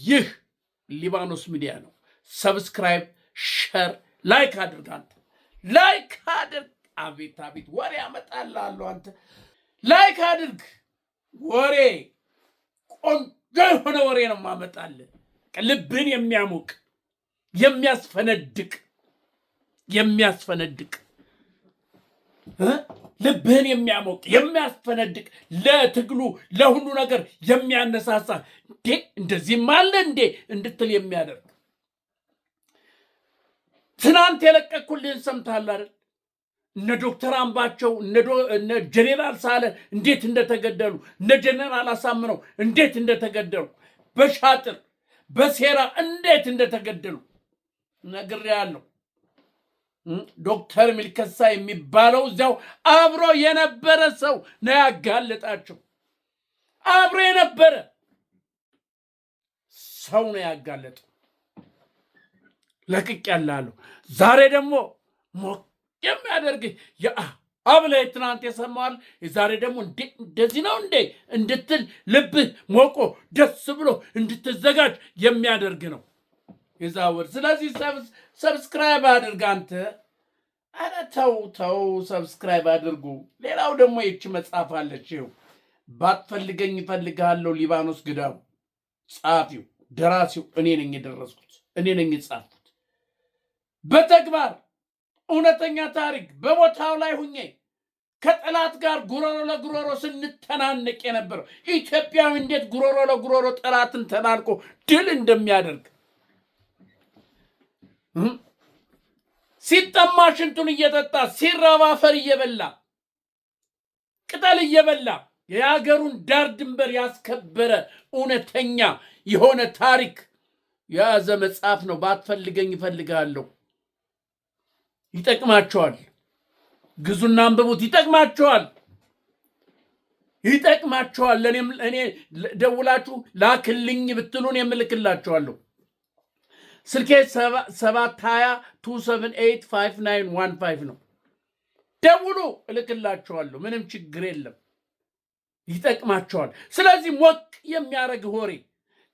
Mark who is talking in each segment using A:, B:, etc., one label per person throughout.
A: ይህ ሊባኖስ ሚዲያ ነው። ሰብስክራይብ፣ ሸር፣ ላይክ አድርግ። አንተ ላይክ አድርግ። አቤት አቤት ወሬ አመጣልሃለሁ። አንተ ላይክ አድርግ። ወሬ ቆንጆ የሆነ ወሬ ነው ማመጣልህ። ልብን የሚያሞቅ የሚያስፈነድቅ ልብህን የሚያሞቅ የሚያስፈነድቅ ለትግሉ ለሁሉ ነገር የሚያነሳሳ እንደዚህም አለ እንዴ እንድትል የሚያደርግ ትናንት የለቀኩልህን ሰምተሃል አይደል? እነ ዶክተር አምባቸው እነ ጄኔራል ሳለ እንዴት እንደተገደሉ፣ እነ ጄኔራል አሳምነው እንዴት እንደተገደሉ፣ በሻጥር በሴራ እንዴት እንደተገደሉ ነግሬሃለሁ። ዶክተር ሚልከሳ የሚባለው እዚያው አብሮ የነበረ ሰው ነው ያጋለጣቸው። አብሮ የነበረ ሰው ነው ያጋለጠው። ለቅቄያለሁ። ዛሬ ደግሞ ሞቅ የሚያደርግህ አብለህ ትናንት የሰማዋል። ዛሬ ደግሞ እንደዚህ ነው እንዴ እንድትል ልብህ ሞቆ ደስ ብሎ እንድትዘጋጅ የሚያደርግ ነው የዛወር። ስለዚህ ሰብስክራይብ አድርግ። አንተ ኧረ ተው ሰብስክራይብ አድርጉ። ሌላው ደግሞ ይህች መጽሐፍ አለች። ይኸው ባትፈልገኝ እፈልግሃለሁ። ሊባኖስ ግዳሙ ጸሐፊው ደራሲው እኔ ነኝ የደረስኩት፣ እኔ ነኝ የጻፍኩት። በተግባር እውነተኛ ታሪክ በቦታው ላይ ሁኜ ከጠላት ጋር ጉሮሮ ለጉሮሮ ስንተናነቅ የነበረው ኢትዮጵያዊ እንዴት ጉሮሮ ለጉሮሮ ጠላትን ተናንቆ ድል እንደሚያደርግ ሲጠማ ሽንቱን እየጠጣ ሲራብ አፈር እየበላ ቅጠል እየበላ የሀገሩን ዳር ድንበር ያስከበረ እውነተኛ የሆነ ታሪክ የያዘ መጽሐፍ ነው። ባትፈልገኝ እፈልግሃለሁ። ይጠቅማቸዋል። ግዙና አንብቡት። ይጠቅማቸዋል። እኔ ደውላችሁ ላክልኝ ብትሉን የምልክላቸዋለሁ። ስልኬ 720278591 ነው። ደውሉ፣ እልክላቸዋለሁ። ምንም ችግር የለም። ይጠቅማቸዋል። ስለዚህ ሞቅ የሚያደርግ ወሬ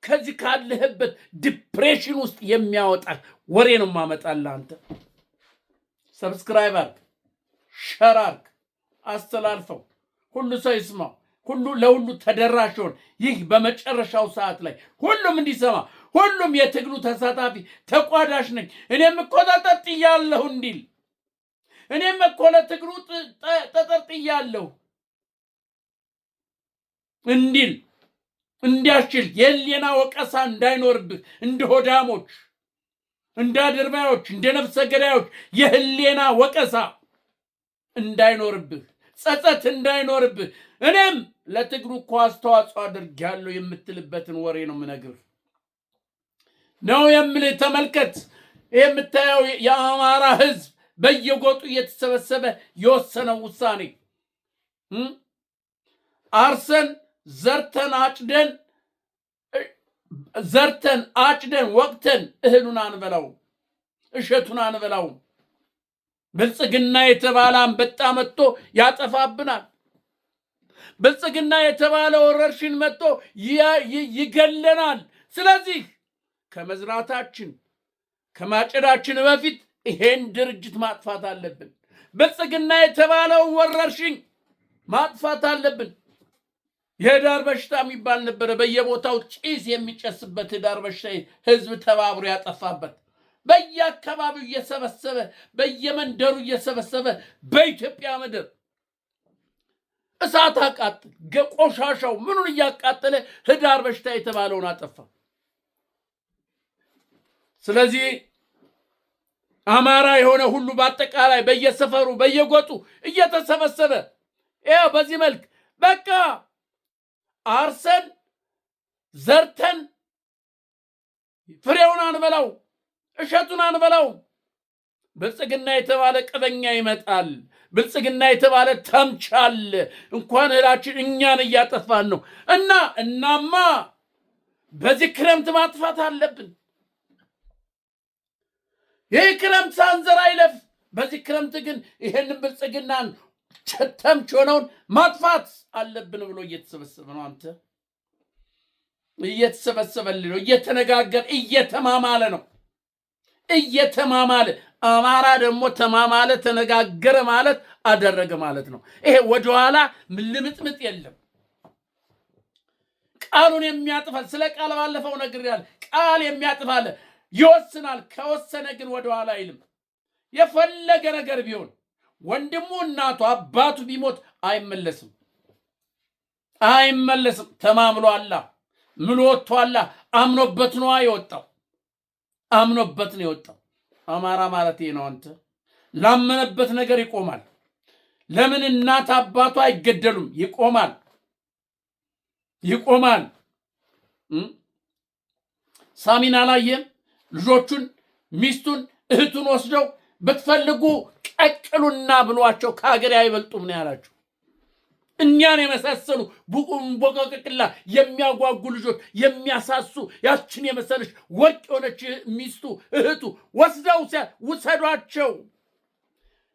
A: ከዚህ ካለህበት ዲፕሬሽን ውስጥ የሚያወጣ ወሬ ነው ማመጣልህ። አንተ ሰብስክራይብ አድርግ፣ ሸር አድርግ፣ አስተላልፈው፣ ሁሉ ሰው ይስማው፣ ለሁሉ ተደራሽ ይሁን። ይህ በመጨረሻው ሰዓት ላይ ሁሉም እንዲሰማ፣ ሁሉም የትግሉ ተሳታፊ ተቋዳሽ ነኝ እኔም እኮ ተጠርጥያለሁ እንዲል፣ እኔም እኮ ለትግሉ ተጠርጥያለሁ እንዲል እንዲያስችል የህሊና ወቀሳ እንዳይኖርብህ፣ እንደ ሆዳሞች፣ እንደ አድርባዮች፣ እንደ ነፍሰ ገዳዮች የህሊና ወቀሳ እንዳይኖርብህ፣ ጸጸት እንዳይኖርብህ፣ እኔም ለትግሉ እኮ አስተዋጽኦ አድርጌያለሁ የምትልበትን ወሬ ነው የምነግርህ ነው የምልህ። ተመልከት፣ የምታየው የአማራ ህዝብ በየጎጡ እየተሰበሰበ የወሰነው ውሳኔ አርሰን ዘርተን አጭደን ወቅተን እህሉን አንበላው፣ እሸቱን አንበላው። ብልጽግና የተባለ አንበጣ መጥቶ ያጠፋብናል። ብልጽግና የተባለ ወረርሽኝ መጥቶ ይገለናል። ስለዚህ ከመዝራታችን ከማጨዳችን በፊት ይሄን ድርጅት ማጥፋት አለብን። ብልጽግና የተባለውን ወረርሽኝ ማጥፋት አለብን። የህዳር በሽታ የሚባል ነበረ። በየቦታው ጭስ የሚጨስበት ህዳር በሽታ ህዝብ ተባብሮ ያጠፋበት፣ በየአካባቢው እየሰበሰበ በየመንደሩ እየሰበሰበ በኢትዮጵያ ምድር እሳት አቃጥል፣ ቆሻሻው ምኑን እያቃጠለ ህዳር በሽታ የተባለውን አጠፋ። ስለዚህ አማራ የሆነ ሁሉ በአጠቃላይ በየሰፈሩ በየጎጡ እየተሰበሰበ ይኸው በዚህ መልክ በቃ አርሰን ዘርተን ፍሬውን አንበላው፣ እሸቱን አንበላው። ብልጽግና የተባለ ቀበኛ ይመጣል። ብልጽግና የተባለ ተምቻል። እንኳን እህላችን እኛን እያጠፋን ነው። እናማ በዚህ ክረምት ማጥፋት አለብን። ይህ ክረምት ሳንዘር አይለፍ። በዚህ ክረምት ግን ይሄንን ብልጽግናን ተምች ሆነውን ማጥፋት አለብን ብሎ እየተሰበሰበ ነው። አንተ እየተሰበሰበል ነው፣ እየተነጋገር እየተማማለ ነው። እየተማማለ አማራ ደግሞ ተማማለ ተነጋገረ ማለት አደረገ ማለት ነው። ይሄ ወደኋላ ልምጥምጥ የለም። ቃሉን የሚያጥፋል። ስለ ቃል ባለፈው ነግሬያለሁ። ቃል የሚያጥፋል ይወስናል። ከወሰነ ግን ወደኋላ አይልም። የፈለገ ነገር ቢሆን ወንድሙ፣ እናቱ፣ አባቱ ቢሞት አይመለስም። ተማምሏላ፣ ምሎ ወጥቷላ። አምኖበት ነው የወጣው። አምኖበት ነው የወጣው። አማራ ማለት ይሄ ነው። አንተ ላመነበት ነገር ይቆማል። ለምን እናት አባቱ አይገደሉም? ይቆማል። ሳሚን አላየም? ልጆቹን፣ ሚስቱን፣ እህቱን ወስደው ብትፈልጉ ቀቅሉና ብሏቸው ከሀገር አይበልጡም ነው ያላቸው። እኛን የመሳሰሉ ቦቀቅላ የሚያጓጉ ልጆች የሚያሳሱ ያችን የመሰለች ወርቅ የሆነች ሚስቱ እህቱ ወስደው ውሰዷቸው፣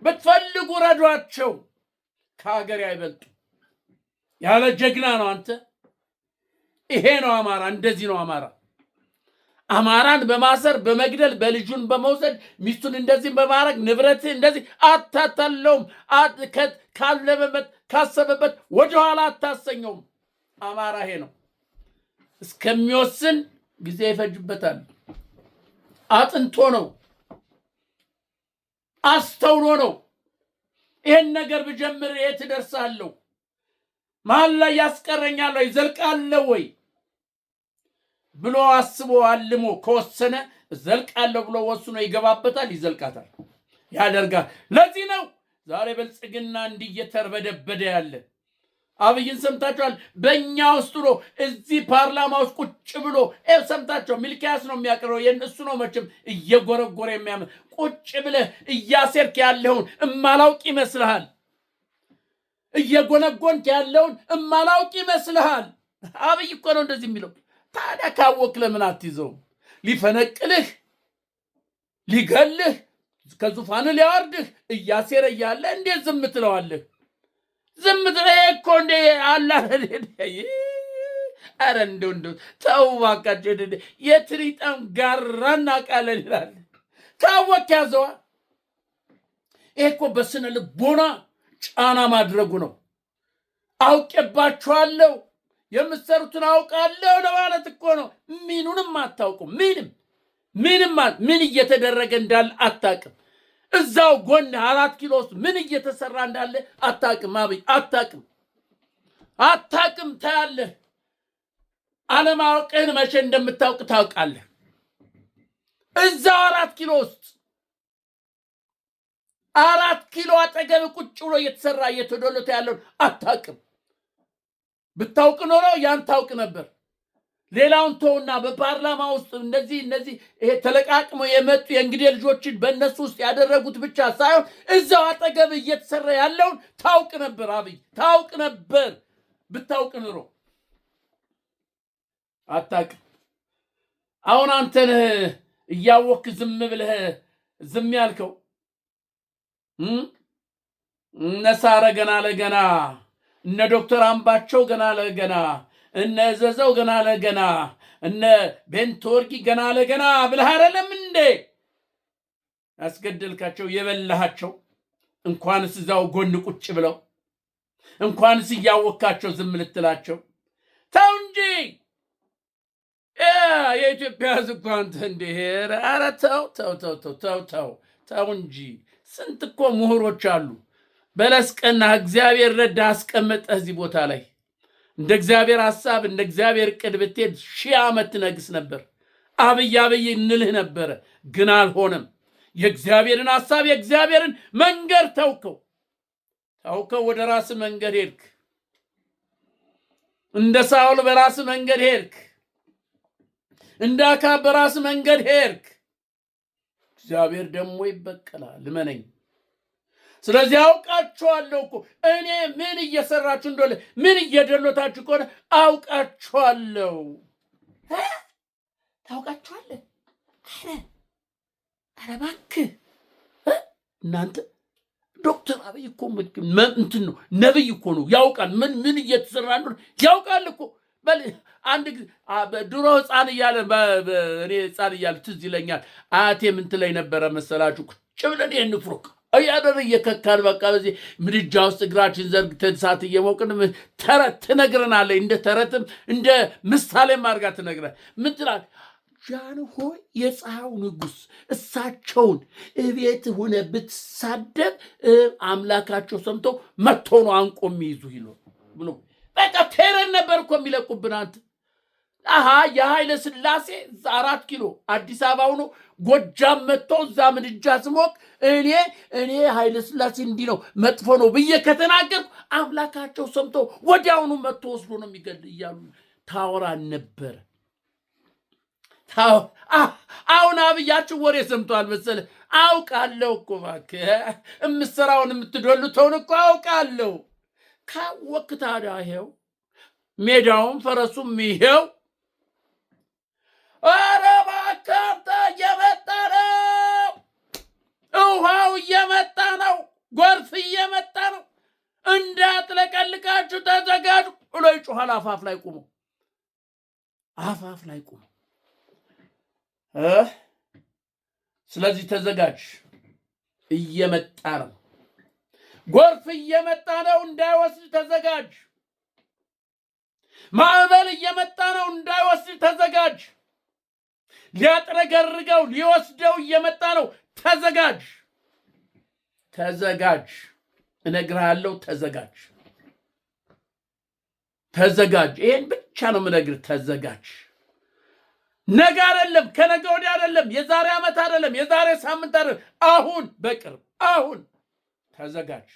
A: ብትፈልጉ ረዷቸው፣ ከሀገር አይበልጡ ያለ ጀግና ነው። አንተ ይሄ ነው አማራ። እንደዚህ ነው አማራ። አማራን በማሰር በመግደል በልጁን በመውሰድ ሚስቱን እንደዚህ በማድረግ ንብረት እንደዚህ አታታለውም። ካለበበት ካሰበበት ወደኋላ አታሰኘውም። አማራ ይሄ ነው። እስከሚወስን ጊዜ ይፈጅበታል። አጥንቶ ነው፣ አስተውሎ ነው። ይሄን ነገር ብጀምር የት እደርሳለሁ? መሀል ላይ ያስቀረኛል ወይ ዘልቃለሁ ወይ ብሎ አስቦ አልሞ ከወሰነ ዘልቃለሁ ብሎ ወስኖ ይገባበታል፣ ይዘልቃታል፣ ያደርጋል። ለዚህ ነው ዛሬ ብልጽግና እንዲየተርበደበደ ያለ። አብይን ሰምታችኋል። በእኛ ውስጥ ነው እዚህ ፓርላማ ውስጥ ቁጭ ብሎ ሰምታቸው። ሚልኪያስ ነው የሚያቀርበው፣ የእሱ ነው መቼም እየጎረጎረ የሚያምን። ቁጭ ብለህ እያሴርክ ያለውን እማላውቅ ይመስልሃል? እየጎነጎንክ ያለውን እማላውቅ ይመስልሃል? አብይ እኮ ነው እንደዚህ የሚለው። ታዲያ ካወቅ ለምን አትይዘውም? ሊፈነቅልህ ሊገልህ ከዙፋን ሊያወርድህ እያሴረ እያለ እንዴት ዝም ትለዋለህ? ዝም ትለህ እኮ እንደ አላህ። ኧረ እንደው ተው እባካችሁ። የትሪጣም ጋራና ቃለን ይላል። ካወቅ ያዘዋ። ይሄ እኮ በስነ ልቦና ጫና ማድረጉ ነው። አውቄባችኋለሁ፣ የምትሰሩትን አውቃለሁ ለማለት እኮ ነው። ምኑንም አታውቁም። ምን እየተደረገ እንዳለ አታውቅም። እዛው ጎን 4 ኪሎ ውስጥ ምን እየተሰራ እንዳለ አታውቅም። አብይ አታውቅም። ታያለህ። አለማወቅህን መቼ እንደምታውቅ ታውቃለህ። እዛው 4 ኪሎ ውስጥ 4 ኪሎ አጠገብ ቁጭ ብሎ እየተሰራ እየተዶለተ ያለውን አታውቅም። ብታውቅ ኖሮ ያን ታውቅ ነበር። ሌላውን ተውና በፓርላማ ውስጥ እነዚህ ይሄ ተለቃቅመው የመጡ የእንግዲህ ልጆችን በእነሱ ውስጥ ያደረጉት ብቻ ሳይሆን እዛው አጠገብ እየተሰራ ያለውን ታውቅ ነበር። አብይ ታውቅ ነበር። ብታውቅ ኖሮ አታውቅም። አሁን አንተን እያወክ ዝም ብለህ ዝም ያልከው እነ ሳረ ገና ለገና እነ ዶክተር አምባቸው ገና ለገና እነ ዘዘው ገና ለገና እነ ቤንቶርጊ ገና ለገና ብለህ አይደለም እንዴ ያስገደልካቸው የበላሃቸው? እንኳንስ እዛው ጎን ቁጭ ብለው እንኳንስ እያወካቸው ዝም ልትላቸው። ተው እንጂ የኢትዮጵያ ሕዝብ እኮ አንተ እንደ ኧረ ተው እንጂ። ስንት እኮ ምሁሮች አሉ። በለስቀና እግዚአብሔር ረዳ አስቀመጠህ እዚህ ቦታ ላይ። እንደ እግዚአብሔር ሐሳብ እንደ እግዚአብሔር ዕቅድ ብትሄድ 1000 ዓመት ትነግስ ነበር። አብይ እንልህ ነበረ፣ ግን አልሆነም። የእግዚአብሔርን ሐሳብ የእግዚአብሔርን መንገድ ተውከው። ወደ ራስ መንገድ ሄድክ። እንደ ሳውል በራስ መንገድ ሄድክ። እንደ አካብ በራስ መንገድ ሄድክ። እግዚአብሔር ደግሞ ይበቀላል፣ እመነኝ። ስለዚህ አውቃችኋለሁ እኮ እኔ ምን እየሰራችሁ እንደሆነ ምን እየደሎታችሁ ከሆነ አውቃችኋለሁ። ታውቃችኋለህ? ኧረ እባክህ እናንተ ዶክተር አብይ እኮ እንትን ነው፣ ነብይ እኮ ነው። ያውቃል ምን እየተሰራ እንደሆነ ያውቃል እኮ። አንድ ድሮ ሕፃን እያለ እኔ ሕፃን እያለ ትዝ ይለኛል አያቴ ምን ትለኝ ነበረ መሰላችሁ? ቁጭ ብለን ይህን ፍሩቅ እያደር እየከካን በቃ በዚህ ምድጃ ውስጥ እግራችን ዘርግተን እሳት እየሞቅን ተረት ትነግረናለች። እንደ ተረትም እንደ ምሳሌም አድርጋ ትነግረን ምን ትላለች? ጃንሆይ የፀሐዩ ንጉሥ እሳቸውን እቤት ሆነ ብትሳደብ አምላካቸው ሰምቶ መጥቶ ነው አንቆ የሚይዙ ይሉ ብሎ በቃ ቴረን ነበር እኮ የሚለቁብን። አንተ የኃይለ ሥላሴ 4 ኪሎ አዲስ አበባ ሆኖ ጎጃም መጥቶ እዛ ምድጃ ስሞቅ እኔ ኃይለ ሥላሴ እንዲህ ነው መጥፎ ነው ብዬ ከተናገርኩ አምላካቸው ሰምቶ ወዲያውኑ መጥቶ ወስዶ ነው የሚገል እያሉ ታወራን ነበር። አሁን አብያችሁ ወሬ ሰምቷል መሰለህ? አውቃለሁ እኮ እባክህ እምትሰራውን የምትዶልተውን እኮ አውቃለሁ። ካወቅክ ታዲያ ይኸው ሜዳውን ፈረሱም ይኸው። ኧረ እባክህ አንተ እየመጣ ነው፣ ውሃው እየመጣ ነው፣ ጎርፍ እየመጣ ነው፣ እንዳትለቀልቃችሁ ተዘጋጁ ብሎ ይጮኋል። አፋፍ ላይ ቁሞ ስለዚህ ተዘጋጅ፣ እየመጣ ነው፣ ጎርፍ እየመጣ ነው፣ እንዳይወስድ ተዘጋጅ። ማዕበል እየመጣ ነው፣ እንዳይወስድ ተዘጋጅ። ሊያጥረገርገው ሊወስደው እየመጣ ነው፣ ተዘጋጅ። እነግርሃለሁ፣ ተዘጋጅ። ይሄን ብቻ ነው የምነግርህ፣ ተዘጋጅ። ነገ አይደለም፣ ከነገ ወዲያ አይደለም፣ የዛሬ ዓመት አይደለም፣ የዛሬ ሳምንት አይደለም፣ አሁን በቅርብ አሁን ተዘጋጅ።